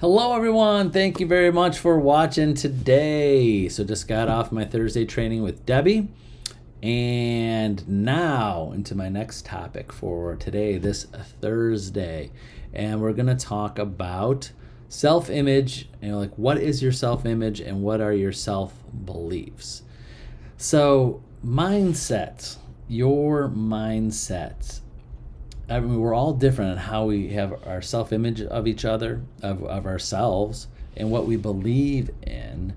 Hello, everyone. Thank you very much for watching today. So, just got off my Thursday training with Debbie, and now into my next topic for today, this Thursday. And we're going to talk about self image, like what is your self image and what are your self beliefs. So, mindset, your mindset. I mean, we're all different in how we have our self-image of each other, of ourselves, and what we believe in.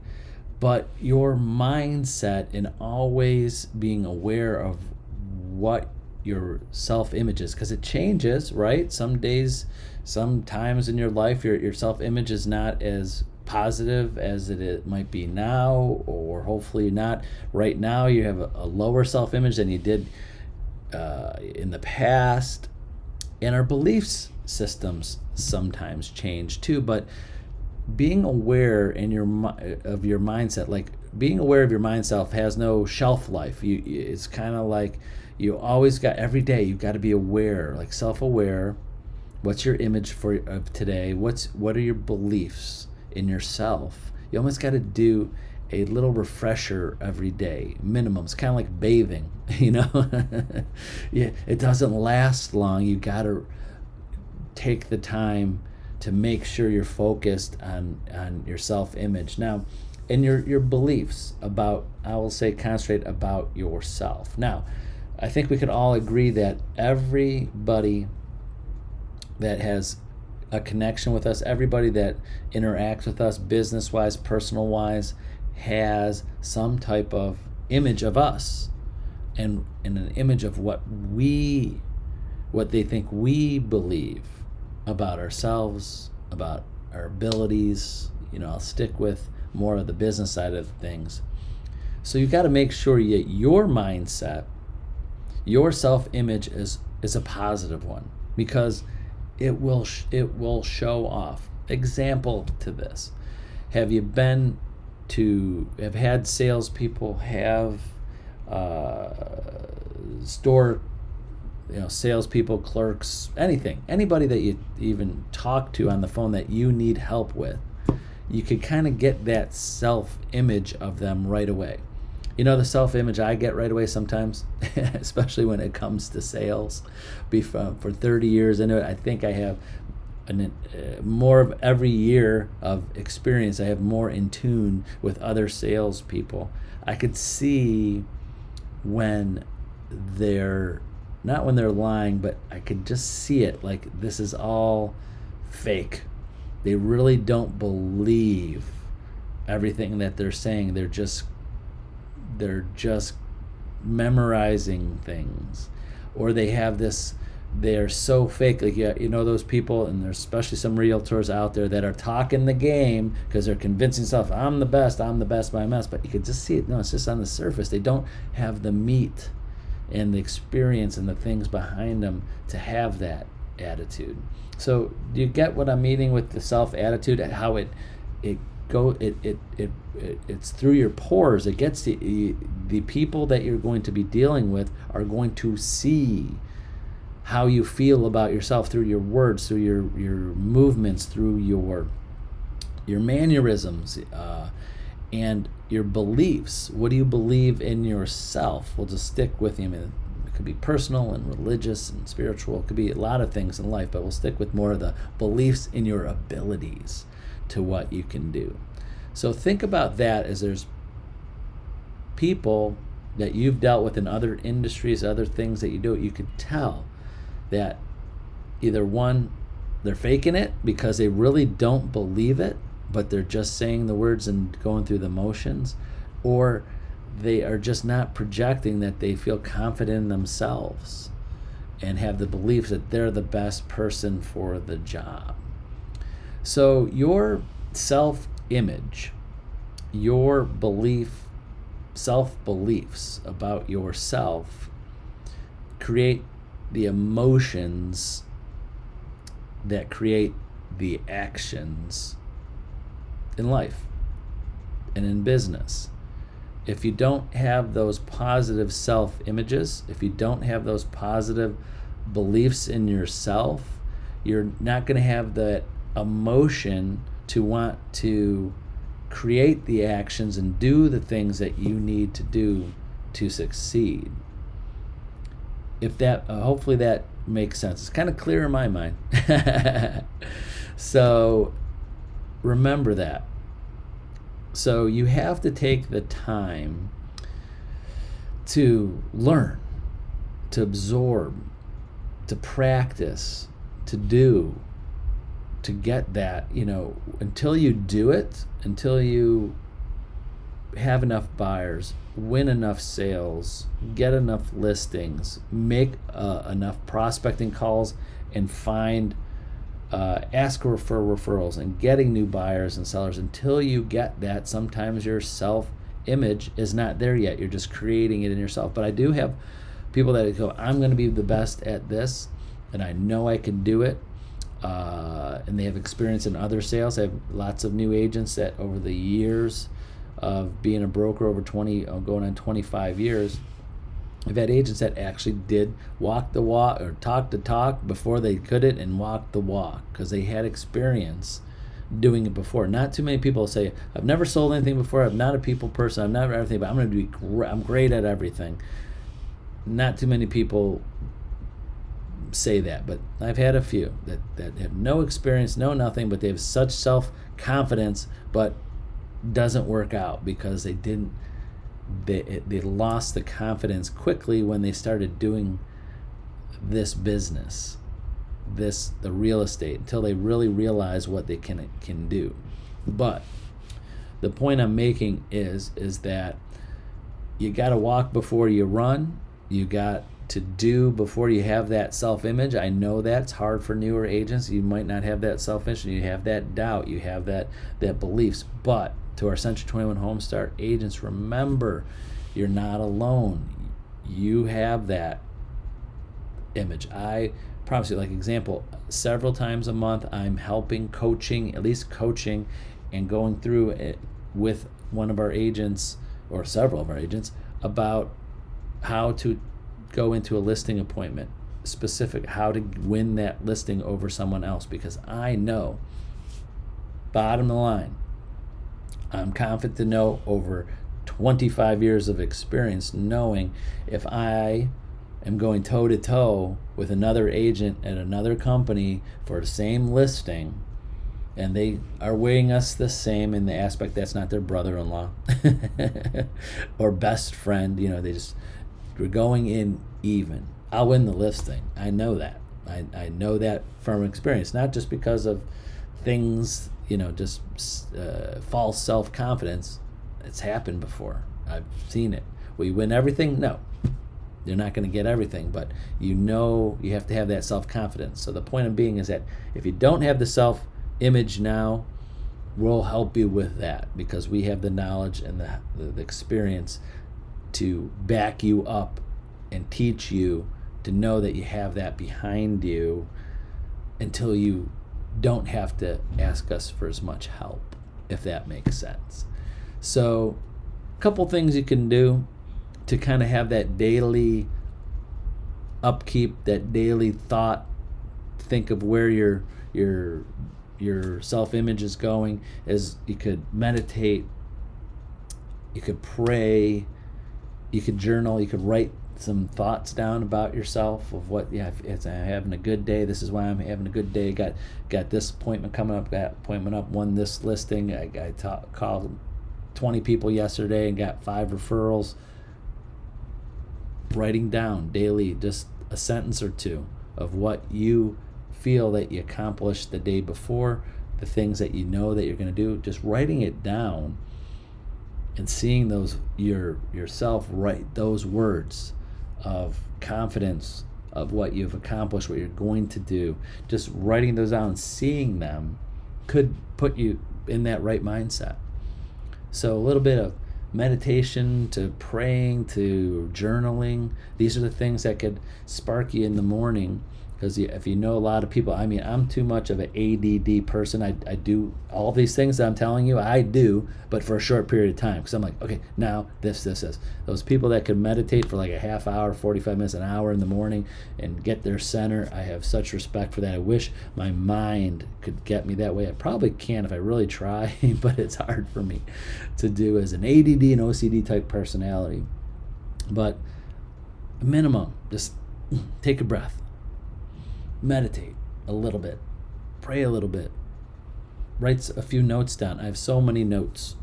But your mindset and always being aware of what your self-image is, because it changes, right? Some days, sometimes in your life, your self-image is not as positive as it might be now, or hopefully not. Right now, you have a lower self-image than you did in the past. And our beliefs systems sometimes change too, but being aware of your mindset, like being aware of your mind self, has no shelf life. It's kind of like you always got, every day you've got to be aware, like self-aware. What's your image of today? What are your beliefs in yourself? You almost got to do a little refresher every day, minimum. It's kind of like bathing, Yeah, it doesn't last long. You got to take the time to make sure you're focused on your self-image. Now, and your beliefs about, I will say, concentrate about yourself. Now, I think we could all agree that everybody that has a connection with us, everybody that interacts with us business-wise, personal-wise, has some type of image of us and an image of what they think we believe about ourselves, about our abilities. I'll stick with more of the business side of things. So you've got to make sure that your mindset, your self-image is a positive one, because it will show off. Example to this: have you have had salespeople have store, salespeople, clerks, anybody that you even talk to on the phone that you need help with? You could kind of get that self-image of them right away. The self-image I get right away sometimes, especially when it comes to sales. For 30 years into it, I think I have more of every year of experience. I have more in tune with other salespeople. I could see when they're not when they're lying, but I could just see it, like this is all fake. They really don't believe everything that they're saying. They're just memorizing things, or they have this. They're so fake, like those people, and there's especially some realtors out there that are talking the game because they're convincing themselves, I'm the best by mass. But you could just see it. No, it's just on the surface. They don't have the meat and the experience and the things behind them to have that attitude. So do you get what I'm meaning with the self attitude? How it's through your pores. It gets the people that you're going to be dealing with are going to see how you feel about yourself through your words, through your movements, through your mannerisms, and your beliefs. What do you believe in yourself? We'll just stick with you. I mean, it could be personal and religious and spiritual. It could be a lot of things in life, but we'll stick with more of the beliefs in your abilities to what you can do. So think about that, as there's people that you've dealt with in other industries, other things that you do. You could tell that either one, they're faking it because they really don't believe it, but they're just saying the words and going through the motions, or they are just not projecting that they feel confident in themselves and have the belief that they're the best person for the job. So your self-image, your self-beliefs about yourself create the emotions that create the actions in life and in business. If you don't have those positive self-images, if you don't have those positive beliefs in yourself, you're not going to have that emotion to want to create the actions and do the things that you need to do to succeed. If that, hopefully that makes sense. It's kind of clear in my mind. So remember that. So you have to take the time to learn, to absorb, to practice, to do, to get that, until you do it, until you have enough buyers, win enough sales, get enough listings, make enough prospecting calls, and find, ask for referrals and getting new buyers and sellers. Until you get that, sometimes your self-image is not there yet. You're just creating it in yourself. But I do have people that go, I'm going to be the best at this, and I know I can do it. And they have experience in other sales. I have lots of new agents that over the years of being a broker, over 20, going on 25 years, I've had agents that actually did walk the walk or talk the talk before they could it and walk the walk because they had experience doing it before. Not too many people say, I've never sold anything before, I'm not a people person, I'm not everything, but I'm great at everything. Not too many people say that, but I've had a few that have no experience, no nothing, but they have such self-confidence, but doesn't work out because they lost the confidence quickly when they started doing this business, the real estate, until they really realize what they can do. But the point I'm making is that you got to walk before you run. You got to do before you have that self-image. I know that's hard for newer agents. You might not have that self-image. You have that doubt. You have that beliefs. But to our Century 21 Home Start agents, remember, you're not alone. You have that image. I promise you, like example, several times a month, I'm helping, coaching, at least coaching, and going through it with one of our agents or several of our agents about how to go into a listing appointment, specific, how to win that listing over someone else, because I know, bottom of the line, I'm confident to know over 25 years of experience, knowing if I am going toe to toe with another agent at another company for the same listing, and they are weighing us the same in the aspect that's not their brother-in-law or best friend, we're going in even, I'll win the listing. I know that. I know that from experience, not just because of things, just false self-confidence. It's happened before. I've seen it. Will you win everything? No. You're not going to get everything, but you have to have that self-confidence. So the point of being is that if you don't have the self-image now, we'll help you with that because we have the knowledge and the experience to back you up and teach you to know that you have that behind you until you don't have to ask us for as much help, if that makes sense. So a couple things you can do to kind of have that daily upkeep, that daily thought, think of where your self-image is going, is you could meditate, you could pray, you could journal, you could write some thoughts down about yourself of what, it's I'm having a good day, this is why I'm having a good day, got this appointment coming up, won this listing, I called 20 people yesterday and got 5 referrals. Writing down daily just a sentence or two of what you feel that you accomplished the day before, the things that you know that you're going to do, just writing it down and seeing yourself write those words of confidence of what you've accomplished, what you're going to do. Just writing those down and seeing them could put you in that right mindset. So a little bit of meditation to praying to journaling, these are the things that could spark you in the morning, Because if you know a lot of people, I mean, I'm too much of an ADD person. I do all these things that I'm telling you, I do, but for a short period of time. Because I'm like, okay, now this. Those people that can meditate for like a half hour, 45 minutes, an hour in the morning and get their center, I have such respect for that. I wish my mind could get me that way. I probably can if I really try, but it's hard for me to do as an ADD and OCD type personality. But minimum, just take a breath. Meditate a little bit, pray a little bit, write a few notes down. I have so many notes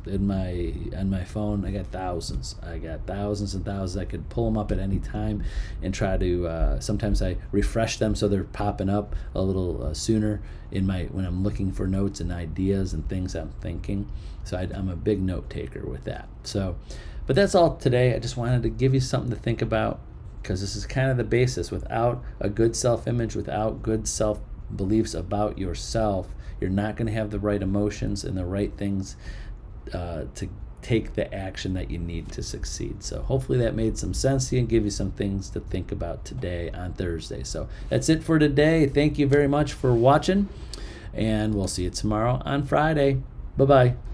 on my phone. I got thousands and thousands. I could pull them up at any time and try to sometimes I refresh them so they're popping up a little sooner when I'm looking for notes and ideas and things I'm thinking. So I'm a big note taker with that. But that's all today. I just wanted to give you something to think about, because this is kind of the basis. Without a good self-image, without good self-beliefs about yourself, you're not going to have the right emotions and the right things to take the action that you need to succeed. So hopefully that made some sense to you and give you some things to think about today on Thursday. So that's it for today. Thank you very much for watching, and we'll see you tomorrow on Friday. Bye-bye.